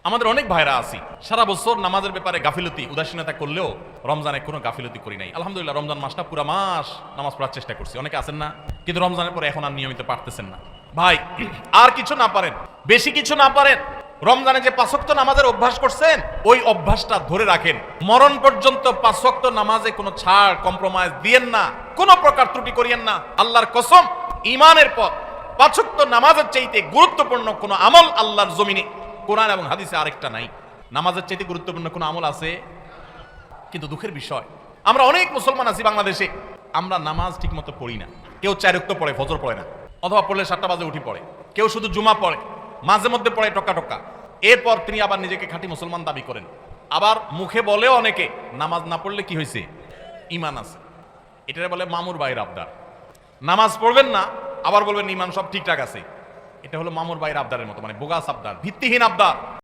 আমাদের অনেক ভাইরা আছি সারা বছর নামাজের ব্যাপারে গাফিলতি উদাসীনতা করলেও রমজানে কোনো গাফিলতি করি নাই। আলহামদুলিল্লাহ রমজান মাসটা পুরো মাস নামাজ পড়ার চেষ্টা করছি। অনেকে আছেন না, কিন্তু রমজানের পরে এখন আর নিয়মিত পারতেছেন না। ভাই আর কিছু না পারেন, বেশি কিছু না পারেন, রমজানে যে 5 ওয়াক্ত নামাজের অভ্যাস করছেন ওই অভ্যাসটা ধরে রাখেন। মরণ পর্যন্ত 5 ওয়াক্ত নামাজে কোনো ছাড় কম্প্রোমাইজ দিয়েন না, কোনো প্রকার ত্রুটি করিয়েন না। আল্লাহর কসম, ঈমানের পর 5 ওয়াক্ত নামাজের চাইতে গুরুত্বপূর্ণ কোনো আমল আল্লাহর জমিনে কোরআন এবং হাদিসে আরেকটা নাই। নামাজের চাইতে গুরুত্বপূর্ণ কোনো আমল আছে? কিন্তু দুঃখের বিষয়, আমরা অনেক মুসলমান আছি বাংলাদেশে, আমরা নামাজ ঠিক মতো পড়ি না। কেউ 4 ওয়াক্ত পড়ে, ফজর পড়ে না, অথবা পড়লে 7টা বাজে উঠি পড়ে। কেউ শুধু জুমা পড়ে, মাঝে মধ্যে পড়ে টকা টকা। এরপর তিনি আবার নিজেকে খাঁটি মুসলমান দাবি করেন। আবার মুখে বলেও অনেকে নামাজ না পড়লে কি হয়েছে, ঈমান আছে। এটারে বলে মামুর ভাইয়ের আবদার। নামাজ পড়বেন না, আবার বলবেন ঈমান সব ঠিকঠাক আছে। এটা হলো মামুর ভাইয়ের আবদারের মতো, মানে বোগাস আবদার, ভিত্তিহীন আবদার।